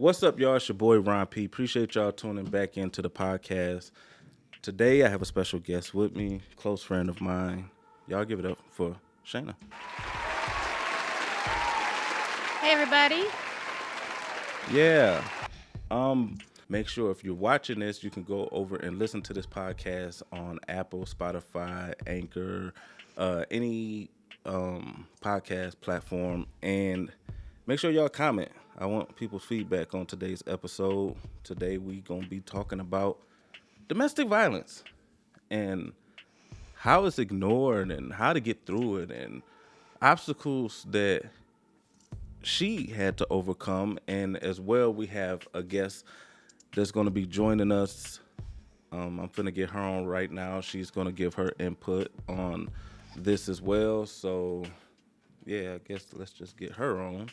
What's up, y'all? It's your boy Ron P. Appreciate y'all tuning back into the podcast. Today, I have a special guest with me, close friend of mine. Y'all give it up for Shaina. Hey, everybody. Yeah. Make sure if you're watching this, you can go over and listen to this podcast on Apple, Spotify, Anchor, any podcast platform, and make sure y'all comment. I want people's feedback on today's episode. Today we gonna be talking about domestic violence and how it's ignored and how to get through it and obstacles that she had to overcome. And as well, we have a guest that's going to be joining us. I'm going to get her on right now. She's going to give her input on this as well. So, yeah, I guess let's just get her on.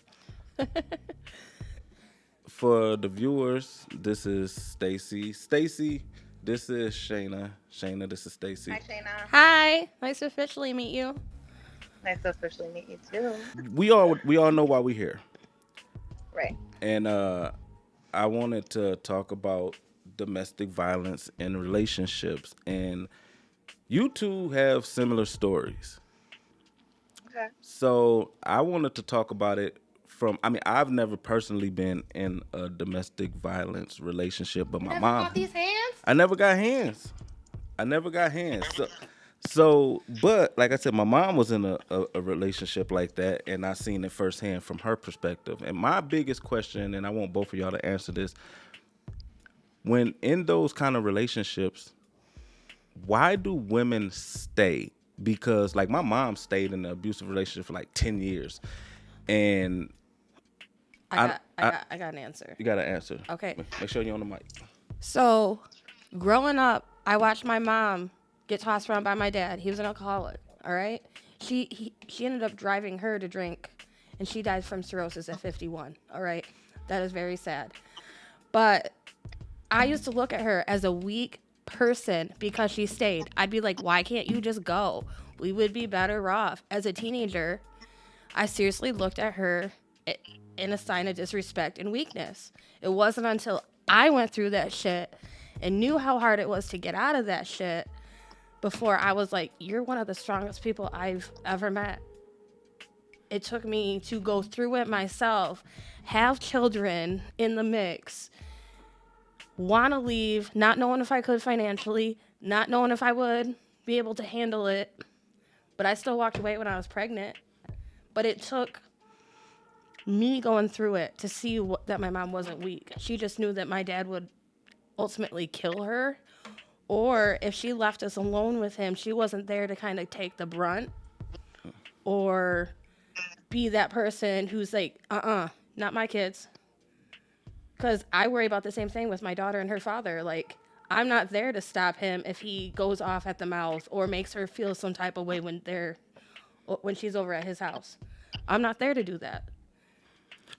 For the viewers, this is Stacy. Stacy, this is Shaina. Shaina, this is Stacy. Hi, Shaina. Hi. Nice to officially meet you. Nice to officially meet you too. We all know why we're here. Right. And I wanted to talk about domestic violence in relationships. And you two have similar stories. Okay. So I wanted to talk about it I've never personally been in a domestic violence relationship, but my mom. Got these hands? I never got hands. So, but like I said, my mom was in a relationship like that, and I seen it firsthand from her perspective. And my biggest question, and I want both of y'all to answer this, when in those kind of relationships, why do women stay? Because like my mom stayed in an abusive relationship for like 10 years, and I got an answer. You got an answer. Okay. Make sure you're on the mic. So, growing up, I watched my mom get tossed around by my dad. He was an alcoholic, all right? She ended up driving her to drink, and she died from cirrhosis at 51, all right? That is very sad. But I used to look at her as a weak person because she stayed. I'd be like, why can't you just go? We would be better off. As a teenager, I seriously looked at her in a sign of disrespect and weakness. It wasn't until I went through that shit and knew how hard it was to get out of that shit before I was like, you're one of the strongest people I've ever met. It took me to go through it myself, have children in the mix, want to leave, not knowing if I could financially, not knowing if I would be able to handle it, but I still walked away when I was pregnant. But it took me going through it to see that my mom wasn't weak. She just knew that my dad would ultimately kill her, or if she left us alone with him, she wasn't there to kind of take the brunt or be that person who's like, not my kids. Because I worry about the same thing with my daughter and her father. Like, I'm not there to stop him if he goes off at the mouth or makes her feel some type of way when she's over at his house. I'm not there to do that.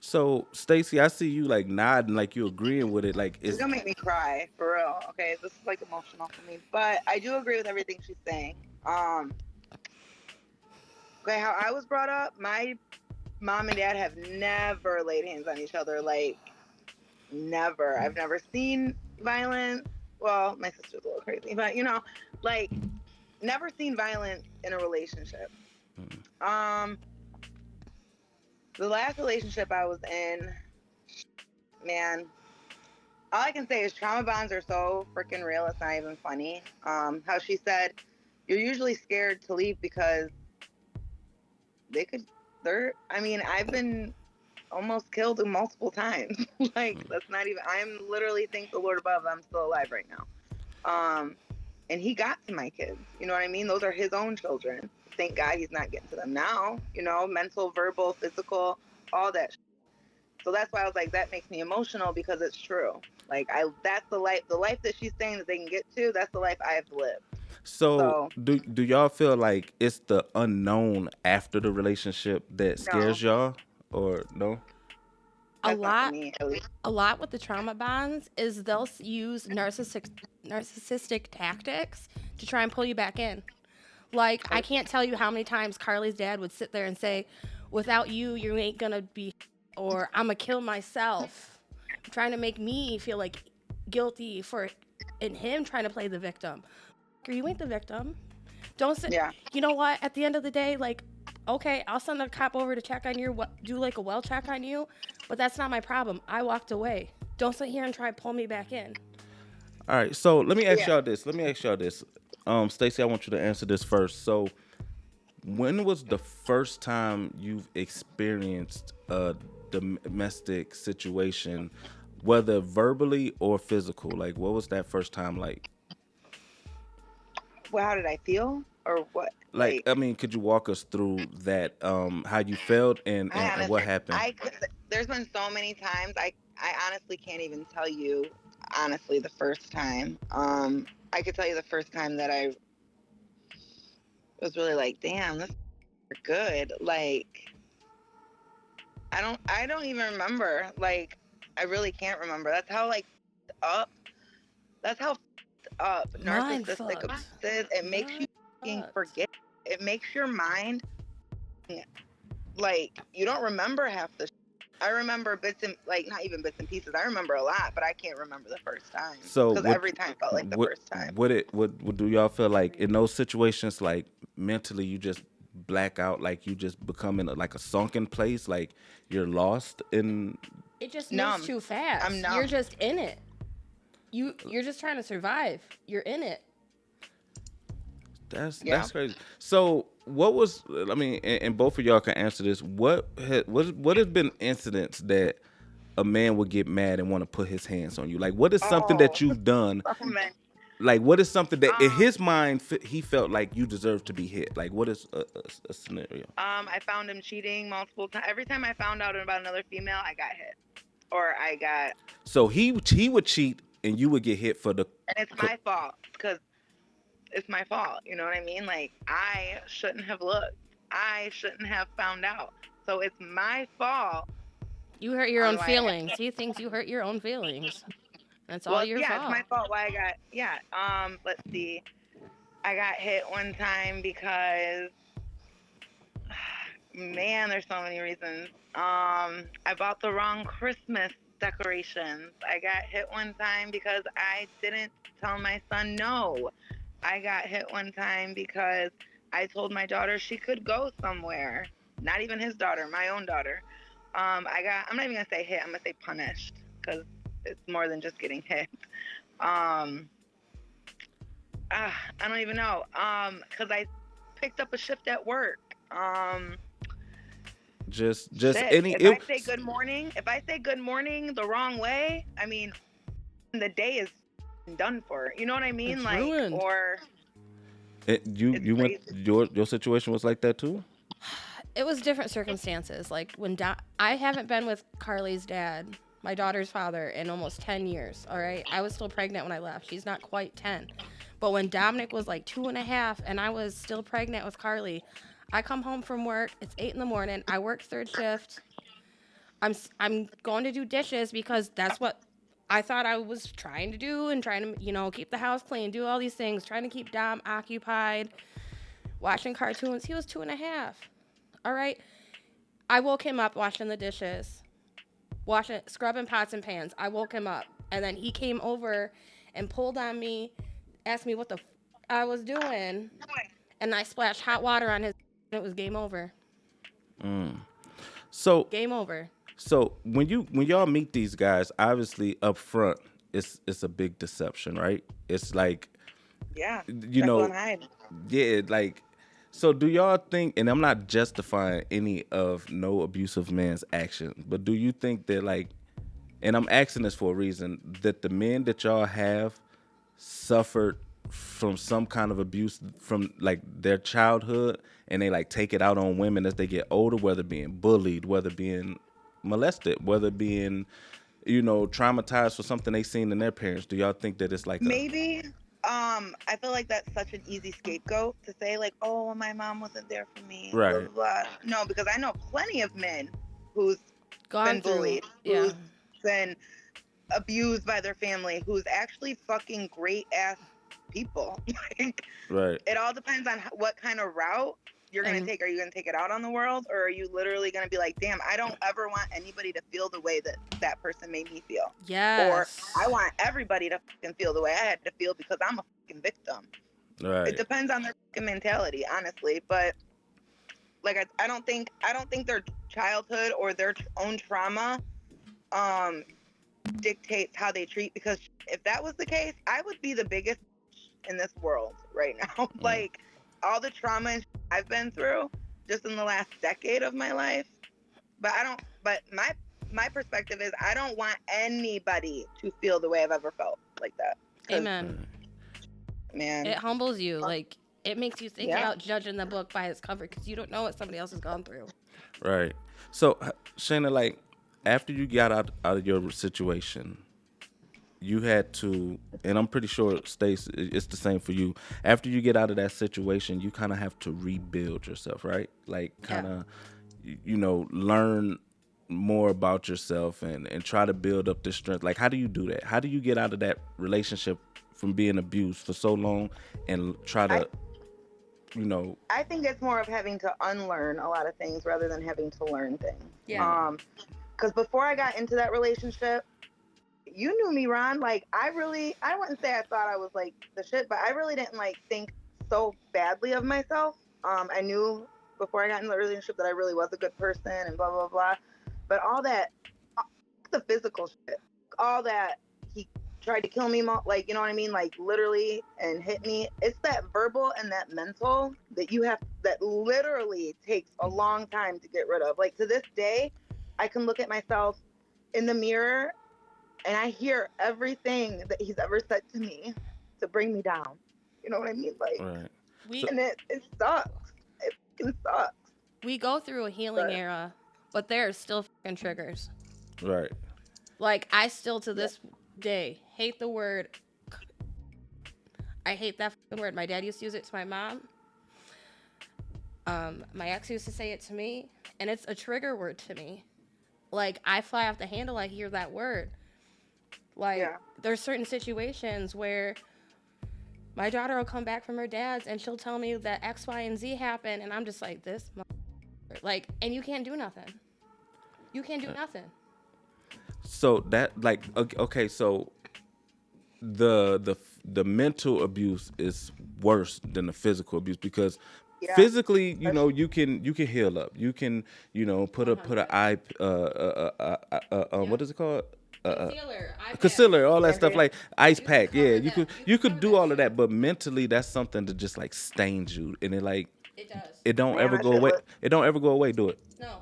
So, Stacy, I see you like nodding, like you agreeing with it. Like, It's gonna make me cry for real. Okay, this is like emotional for me, but I do agree with everything she's saying. Okay, how I was brought up, my mom and dad have never laid hands on each other. Like, never. I've never seen violence. Well, my sister's a little crazy, but like, never seen violence in a relationship. The last relationship I was in, man, all I can say is trauma bonds are so freaking real. It's not even funny. How she said, you're usually scared to leave because I've been almost killed multiple times. Like, that's not even, I'm literally, thank the Lord above, I'm still alive right now. And he got to my kids, you know what I mean? Those are his own children. Thank God he's not getting to them now, mental, verbal, physical, all that. So that's why I was like, that makes me emotional because it's true. Like, that's the life that she's saying that they can get to. That's the life I have to live. So do y'all feel like it's the unknown after the relationship that scares y'all, or no? A lot with the trauma bonds is they'll use narcissistic tactics to try and pull you back in. Like, I can't tell you how many times Carly's dad would sit there and say, without you, you ain't gonna be, or I'm gonna kill myself trying to make me feel like guilty for and him trying to play the victim. You ain't the victim. Don't say, Yeah. you know what? At the end of the day, like, okay, I'll send a cop over to check on you, do like a well check on you, but that's not my problem. I walked away. Don't sit here and try to pull me back in. All right, so let me ask Yeah. y'all this. Stacy, I want you to answer this first. So, when was the first time you've experienced a domestic situation, whether verbally or physical? Like, what was that first time like? Well, how did I feel, or what? Like, I mean, could you walk us through that? How you felt and what happened? There's been so many times I honestly can't even tell you honestly the first time. I could tell you the first time that I was really like, damn, this is good. Like, I don't even remember. Like, I really can't remember. That's how like up. That's how up Mind narcissistic fucked. abuse is. It makes you fucking fucked. forget. It makes your mind like you don't remember half the. I remember bits and like not even bits and pieces. I remember a lot, but I can't remember the first time. So, Because every time felt like the first time. What do y'all feel like in those situations? Like mentally, you just black out, like you just become in like a sunken place, like you're lost in. It just Numb. moves too fast. I'm numb. You're just in it. You're just trying to survive. You're in it. That's crazy. So, what was? I mean, and both of y'all can answer this. What has been incidents that a man would get mad and want to put his hands on you? Like, what is something that you've done? Like, what is something that in his mind he felt like you deserve to be hit? Like, what is a scenario? I found him cheating multiple times. Every time I found out about another female, I got hit, or I got. So he would cheat and you would get hit for the. And it's my fault because it's my fault. You know what I mean? Like, I shouldn't have looked. I shouldn't have found out. So it's my fault. You hurt your own feelings. He thinks you hurt your own feelings. That's all your fault. Yeah, it's my fault. Why I got. Yeah. Let's see. I got hit one time because. Man, there's so many reasons. I bought the wrong Christmas decorations. I got hit one time because I didn't tell my son no. I got hit one time because I told my daughter she could go somewhere. Not even his daughter, my own daughter. I'm not even gonna say hit. I'm gonna say punished because it's more than just getting hit. I don't even know. Because I picked up a shift at work. Just Shit. any. If I say good morning the wrong way, I mean, the day is done for. You know what I mean? It's like, ruined. or you went your situation was like that too. It was different circumstances. Like when I haven't been with Carly's dad, my daughter's father, in almost 10 years. All right, I was still pregnant when I left. She's not quite 10, but when Dominic was like 2.5 and I was still pregnant with Carly. I come home from work. It's 8 a.m. I work third shift. I'm going to do dishes because that's what I thought I was trying to do and trying to, keep the house clean, do all these things, trying to keep Dom occupied, watching cartoons. He was 2.5. All right. I woke him up washing the dishes, scrubbing pots and pans. I woke him up. And then he came over and pulled on me, asked me what the I was doing. And I splashed hot water on his. It was game over. So game over. So when y'all meet these guys, obviously up front, it's a big deception, right? It's like, yeah, yeah, like. So do y'all think? And I'm not justifying any of no abusive man's actions, but do you think that like, and I'm asking this for a reason, that the men that y'all have suffered from some kind of abuse from like their childhood and they like take it out on women as they get older, whether being bullied, whether being molested, whether being, traumatized for something they seen in their parents? Do y'all think that it's like maybe I feel like that's such an easy scapegoat to say like, oh, my mom wasn't there for me, right? Blah, blah, blah. No, because I know plenty of men who's been bullied, who's been abused by their family, who's actually fucking great ass people. Like, right. It all depends on what kind of route you're going to take, are you going to take it out on the world, or are you literally going to be like, damn, I don't ever want anybody to feel the way that that person made me feel. Yes. Or I want everybody to fucking feel the way I had to feel because I'm a fucking victim. Right. It depends on their fucking mentality, honestly. But like, I don't think their childhood or their own trauma dictates how they treat, because if that was the case, I would be the biggest in this world right now. Like, all the trauma I've been through just in the last decade of my life. But my perspective is I don't want anybody to feel the way I've ever felt like that. Amen. Man, it humbles you. Like, it makes you think about judging the book by its cover, because you don't know what somebody else has gone through. Right. So, Shaina, like, after you got out of your situation, you had to, and I'm pretty sure, Stace, it's the same for you. After you get out of that situation, you kind of have to rebuild yourself, right? Like, kind of, learn more about yourself and try to build up this strength. Like, how do you do that? How do you get out of that relationship from being abused for so long and try to, I think it's more of having to unlearn a lot of things rather than having to learn things. Yeah. Because before I got into that relationship, you knew me, Ron. Like, I wouldn't say I thought I was like the shit, but I really didn't like think so badly of myself. I knew before I got in the relationship that I really was a good person and blah, blah, blah. But all that, the physical shit, all that, he tried to kill me, like, you know what I mean? Like, literally, and hit me. It's that verbal and that mental that literally takes a long time to get rid of. Like, to this day, I can look at myself in the mirror and I hear everything that he's ever said to me to bring me down. You know what I mean? Like, right. And it sucks. It fucking sucks. We go through a healing era, but there are still fucking triggers. Right. Like, I still, to this day, hate the word. I hate that fucking word. My dad used to use it to my mom. My ex used to say it to me, and it's a trigger word to me. Like, I fly off the handle, I hear that word. Like, there's certain situations where my daughter will come back from her dad's and she'll tell me that X, Y, and Z happened, and I'm just like, this, like, and you can't do nothing. You can't do nothing. So that, like, okay, so the mental abuse is worse than the physical abuse, because physically, you can heal up. You can, put a eye, what is it called? Concealer, all that stuff, like ice pack. Yeah, you could do all of that, but mentally, that's something that just like stains you, and it does. It don't ever go away. It don't ever go away. Do it. No.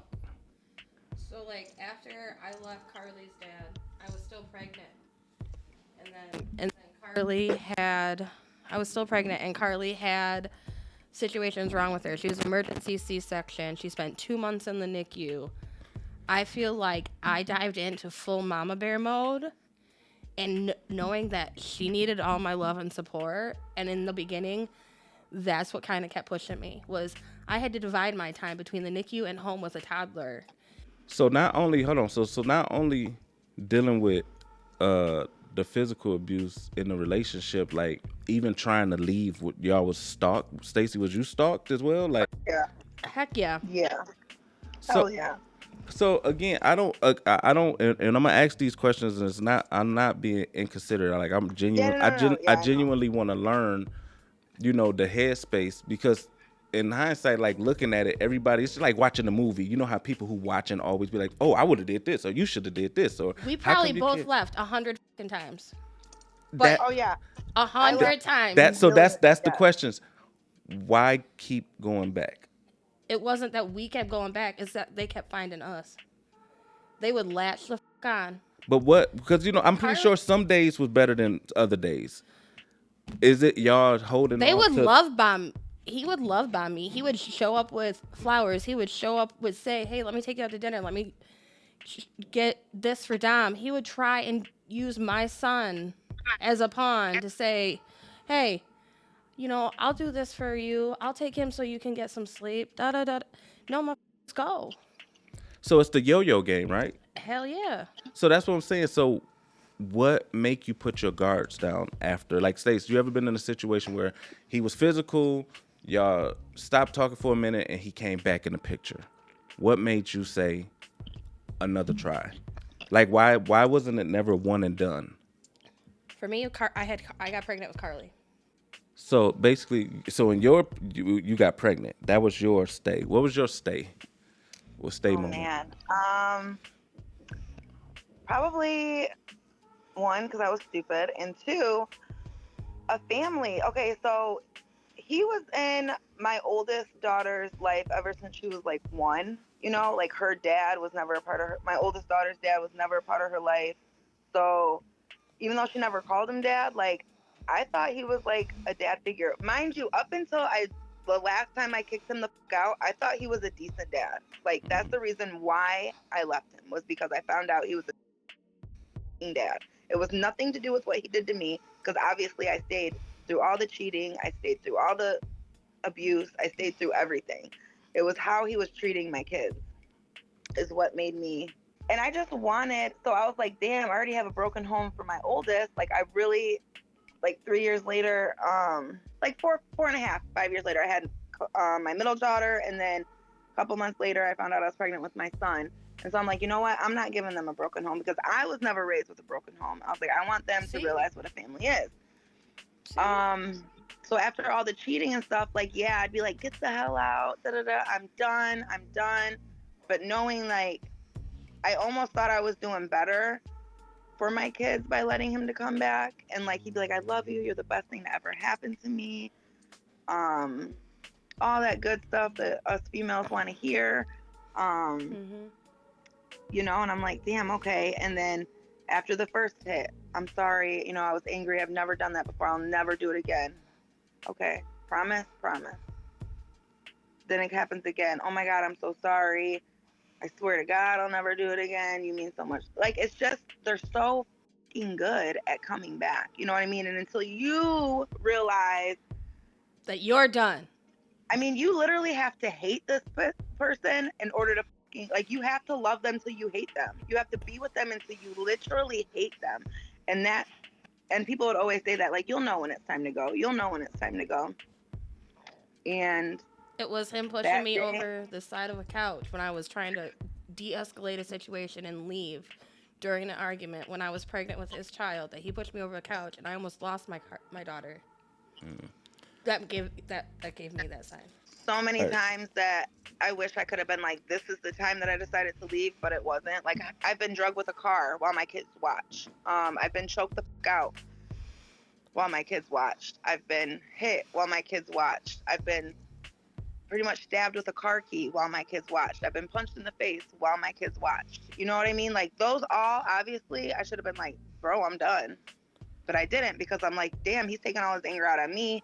So, like, after I left Carly's dad, I was still pregnant, and then I was still pregnant, and Carly had situations wrong with her. She was emergency C-section. She spent 2 months in the NICU. I feel like I dived into full mama bear mode, and knowing that she needed all my love and support, and in the beginning, that's what kind of kept pushing me, was I had to divide my time between the NICU and home with a toddler. So not only, so not only dealing with the physical abuse in the relationship, like even trying to leave, y'all was stalked. Stacy, was you stalked as well? Like, Heck yeah. Yeah. So, yeah. So again, I don't, and I'm gonna ask these questions, and I'm not being inconsiderate. Like, I'm genuine. I genuinely want to learn, the headspace, because in hindsight, like looking at it, everybody, it's just like watching a movie. You know how people who watching always be like, "Oh, I would have did this," or "You should have did this," or we probably both left 100 times. But 100 times. That's the questions. Why keep going back? It wasn't that we kept going back. It's that they kept finding us. They would latch the on. But what? Because I'm pretty sure some days was better than other days. Is it y'all holding? They would love bomb. He would love bomb me. He would show up with flowers. He would show up with say, "Hey, let me take you out to dinner. Let me get this for Dom." He would try and use my son as a pawn to say, "Hey, I'll do this for you. I'll take him so you can get some sleep." Da da da. No, let's go. So it's the yo-yo game, right? Hell yeah. So that's what I'm saying. So what make you put your guards down after? Like, Stace, you ever been in a situation where he was physical, Y'all stopped talking for a minute, and he came back in the picture. What made you say another try? Like, why wasn't it never one and done? For me, I got pregnant with Carly. So basically, in you got pregnant. That was your stay. What was your stay? What stay Oh moment? man. Probably one, because I was stupid, and two, a family. Okay, so he was in my oldest daughter's life ever since she was like 1. You know, like her dad was never a part of her. My oldest daughter's dad was never a part of her life. So even though she never called him dad, like I thought he was like a dad figure. Mind you, up until the last time I kicked him the fuck out, I thought he was a decent dad. Like that's the reason why I left him, was because I found out he was a dad. It was nothing to do with what he did to me, because obviously I stayed through all the cheating, I stayed through all the abuse, I stayed through everything. It was how he was treating my kids is what made me. And I just wanted, so I was like, damn, I already have a broken home for my oldest. Like I really, like 3 years later, like four and a half, 5 years later, I had my middle daughter, and then a couple months later, I found out I was pregnant with my son. And so I'm like, you know what? I'm not giving them a broken home, because I was never raised with a broken home. I was like, I want them to realize what a family is. So after all the cheating and stuff, like, yeah, I'd be like, get the hell out, I'm done. But knowing, like, I almost thought I was doing better for my kids by letting him to come back, and like he'd be like, I love you, you're the best thing that ever happened to me, all that good stuff that us females want to hear, you know. And I'm like, damn, okay. And then after the first hit, I'm sorry, you know, I was angry, I've never done that before, I'll never do it again. Okay, promise. Then it happens again. Oh my God, I'm so sorry, I swear to God, I'll never do it again. You mean so much. Like, it's just, they're so fucking good at coming back. You know what I mean? And until you realize that you're done. I mean, you literally have to hate this person in order to fucking, like, you have to love them till you hate them. You have to be with them until you literally hate them. And people would always say that, like, you'll know when it's time to go. You'll know when it's time to go. And it was him pushing me over the side of a couch when I was trying to de-escalate a situation and leave during an argument when I was pregnant with his child, that he pushed me over the couch and I almost lost my daughter. That gave me that sign. So many times that I wish I could have been like, this is the time that I decided to leave, but it wasn't. Like, I've been drugged with a car while my kids watch. I've been choked the fuck out while my kids watched. I've been hit while my kids watched. I've been pretty much stabbed with a car key while my kids watched. I've been punched in the face while my kids watched. You know what I mean? Like, those all, obviously, I should have been like, bro, I'm done. But I didn't, because I'm like, damn, he's taking all his anger out on me.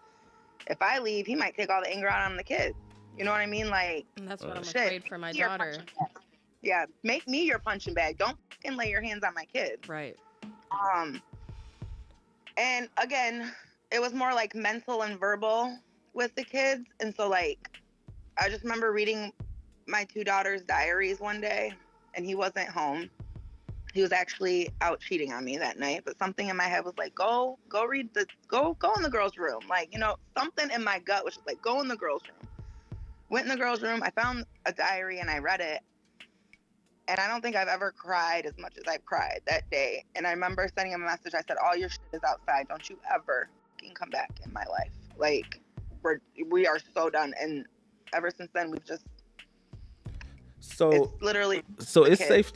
If I leave, he might take all the anger out on the kids. You know what I mean? Like, and that's what I'm afraid for my daughter. Yeah, make me your punching bag. Don't fucking lay your hands on my kids. Right. And again, it was more like mental and verbal with the kids. And so, like, I just remember reading my 2 daughters' diaries one day, and he wasn't home. He was actually out cheating on me that night. But something in my head was like, go in the girls' room. Like, you know, something in my gut was just like, go in the girls' room. Went in the girls' room. I found a diary and I read it. And I don't think I've ever cried as much as I've cried that day. And I remember sending him a message. I said, all your shit is outside. Don't you ever fucking come back in my life. Like, we are so done. And ever since then, we've just, it's literally. So it's safe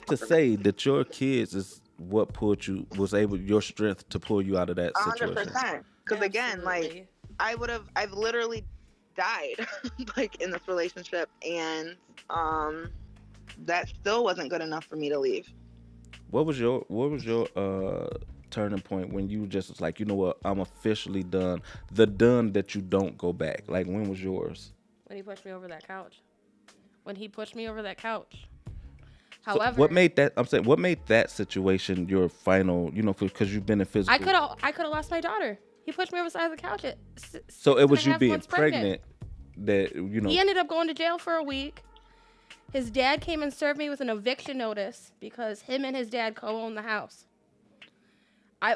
to say that your kids is what your strength to pull you out of that situation. 100%. Because again, like, I've literally died like in this relationship, and that still wasn't good enough for me to leave. What was your turning point when you just was like, you know what, I'm officially done? The done that you don't go back. Like, when was yours? When he pushed me over that couch. However, so what made that situation your final? You know, because you've been in physical. I could have lost my daughter. He pushed me over the side of the couch. So it was you being pregnant that, you know. He ended up going to jail for a week. His dad came and served me with an eviction notice because him and his dad co-own the house. I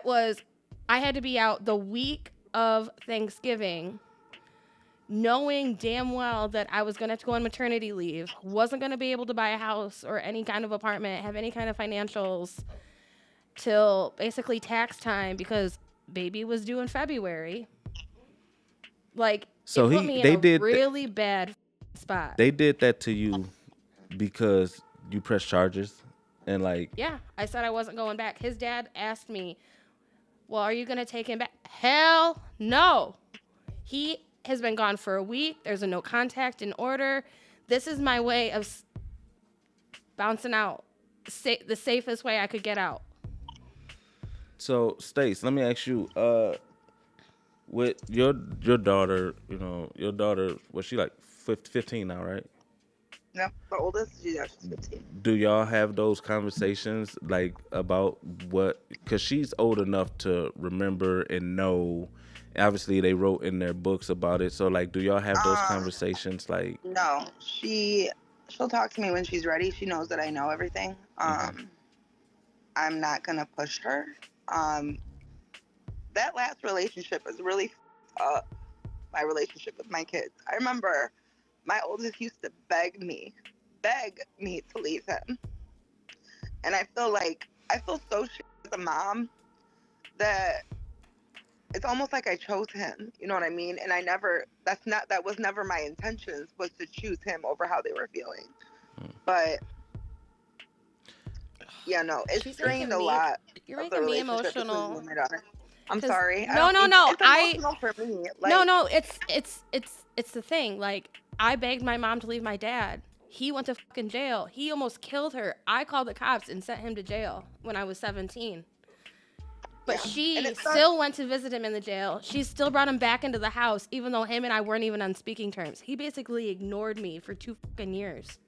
had to be out the week of Thanksgiving, knowing damn well that I was going to have to go on maternity leave, wasn't going to be able to buy a house or any kind of apartment, have any kind of financials till basically tax time because baby was due in February. Like, So it put me in a really bad spot. They did that to you because you pressed charges and like. Yeah, I said I wasn't going back. His dad asked me, well, are you going to take him back? Hell no. He has been gone for a week. There's a no contact in order. This is my way of bouncing out. The safest way I could get out. So, Stace, let me ask you, with your daughter, your daughter, was she like 15 now, right? No, the oldest, she's 15. Do y'all have those conversations like about what, because she's old enough to remember and know, obviously they wrote in their books about it, so like, do y'all have those conversations like? No, she'll talk to me when she's ready. She knows that I know everything. I'm not gonna push her. That last relationship was really my relationship with my kids. I remember my oldest used to beg me to leave him. And I feel so shit as a mom that it's almost like I chose him. You know what I mean? And that was never my intentions, was to choose him over how they were feeling. But yeah, no, it's strained a lot. You're making me emotional. I'm sorry. No. It's emotional for me. Like, no. It's the thing. Like, I begged my mom to leave my dad. He went to fucking jail. He almost killed her. I called the cops and sent him to jail when I was 17. But she still went to visit him in the jail. She still brought him back into the house, even though him and I weren't even on speaking terms. He basically ignored me for 2 fucking years.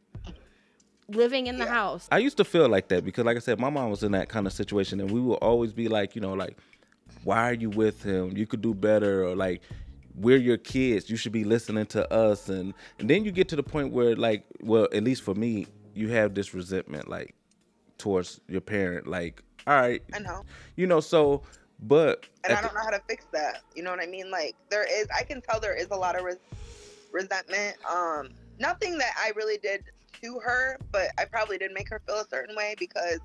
Living in the house. I used to feel like that because, like I said, my mom was in that kind of situation, and we would always be like, like, why are you with him? You could do better, or like, we're your kids. You should be listening to us, and then you get to the point where, like, well, at least for me, you have this resentment, like, towards your parent, like, all right, I know, so, but and I don't know how to fix that. You know what I mean? Like, I can tell there is a lot of resentment. Nothing that I really did to her, but I probably did make her feel a certain way because,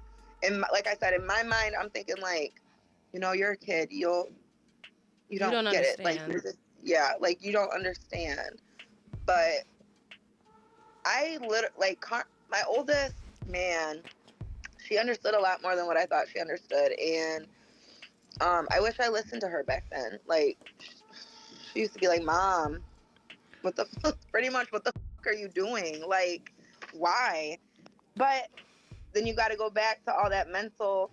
like I said, in my mind, I'm thinking like, you're a kid, you don't get understand. it, like you're just, like you don't understand. But I literally, my oldest, man, she understood a lot more than what I thought she understood, and I wish I listened to her back then. Like, she used to be like, Mom, pretty much, what the fuck are you doing? Like, why? But then you got to go back to all that mental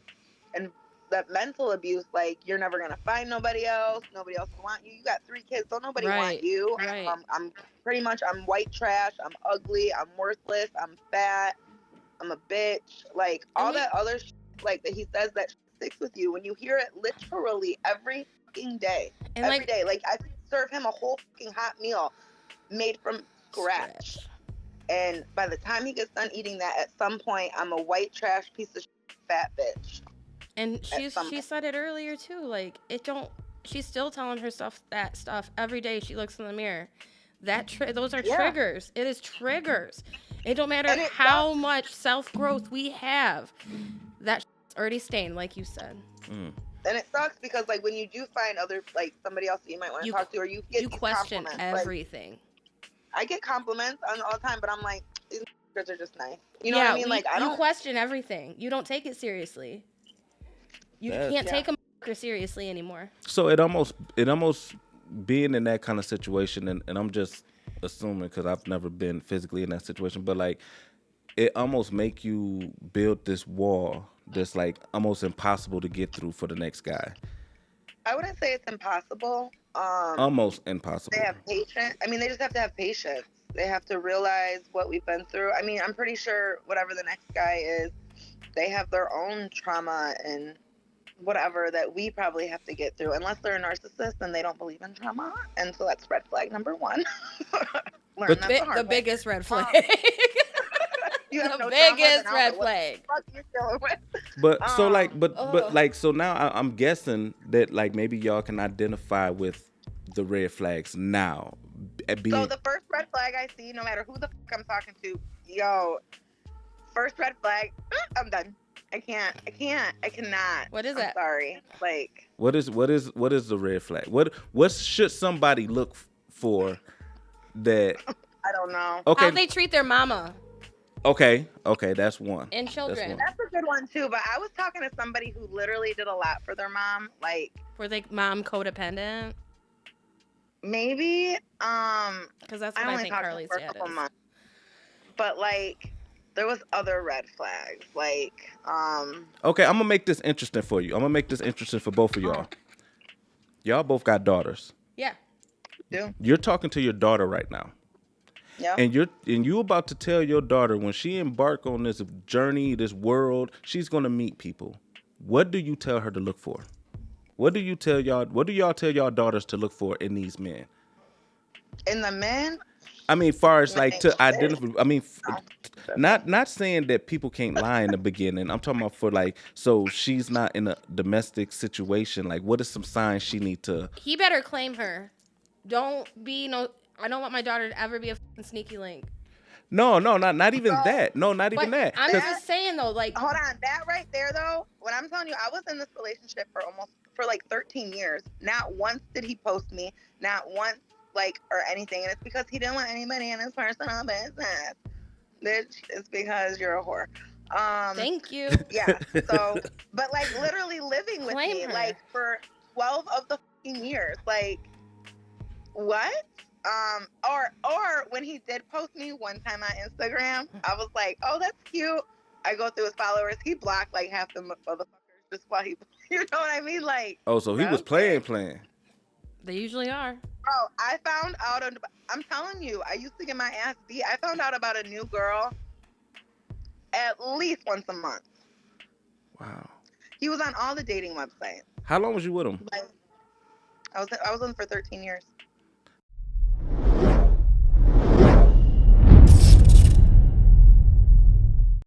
abuse. Like, you're never gonna find nobody else will want you. You got 3 kids, don't nobody want you. Right. I'm pretty much, I'm white trash, I'm ugly, I'm worthless, I'm fat, I'm a bitch. Like, all that other shit, like, that he says that sticks with you when you hear it literally every fucking day. And every day. Like, I serve him a whole fucking hot meal made from scratch. And by the time he gets done eating that, at some point, I'm a white trash piece of shit, fat bitch. And she said it earlier too. Like, she's still telling herself that stuff every day she looks in the mirror. Those are triggers. It is triggers. It don't matter how much self-growth we have. That's already stained, like you said. And it sucks because, like, when you do find somebody else that you might want to talk to, or you get question everything. Like, I get compliments all the time, but I'm like, these girls are just nice. You know what I mean? Like, I don't. You question everything. You don't take it seriously. You can't take a seriously anymore. So it almost being in that kind of situation, and I'm just assuming because I've never been physically in that situation, but like, it almost make you build this wall that's like almost impossible to get through for the next guy. I wouldn't say it's impossible. Almost impossible. They have patience. I mean, they just have to have patience. They have to realize what we've been through. I mean, I'm pretty sure whatever the next guy is, they have their own trauma and whatever that we probably have to get through. Unless they're a narcissist and they don't believe in trauma. And so that's red flag number 1. The biggest red flag. The biggest red flag. But so now I'm guessing that like maybe y'all can identify with the red flags now So the first red flag I see, no matter who the fuck I'm talking to, yo, first red flag, I'm done. I cannot. What is I'm it? sorry. Like, what is the red flag? What should somebody look for that? I don't know. Okay, How they treat their mama okay, that's one. and children. That's a good one too. But I was talking to somebody who literally did a lot for their mom. Like, Were they mom codependent? maybe, Because that's I what I only think talked to Carly's her for a dad couple is. months. But like, there was other red flags. Like, Okay, I'm gonna make this interesting for you. I'm gonna make this interesting for both of y'all. Y'all both got daughters. Yeah. You're talking to your daughter right now. Yeah. And you about to tell your daughter when she embark on this journey, this world, she's gonna meet people. What do you tell her to look for? What do y'all tell y'all daughters to look for in these men? In the men, I mean, far as like to Right. identify. I mean, not saying that people can't lie in the beginning. I'm talking about for like, so she's not in a domestic situation. Like, what is some signs she need to? He better claim her. Don't be no. I don't want my daughter to ever be a fucking sneaky link. No, not even that. No, not even But that. I'm 'Cause- just saying though, like, hold on, that right there though, when I'm telling you, I was in this relationship for like 13 years. Not once did he post me, not once, like, or anything. And it's because he didn't want anybody in his personal business. Bitch, it's because you're a whore. thank you. Yeah. So, but like literally living with Claim me, her. like for 12 of the fucking years. Like, what? Or when he did post me one time on Instagram, I was like, oh, that's cute. I go through his followers. He blocked like half the motherfuckers just while he, you know what I mean? Like, Oh, so he was okay. playing. They usually are. Bro, I found out, I'm telling you, I used to get my ass beat. I found out about a new girl at least once a month. Wow. He was on all the dating websites. How long was you with him? Like, I was with him for 13 years.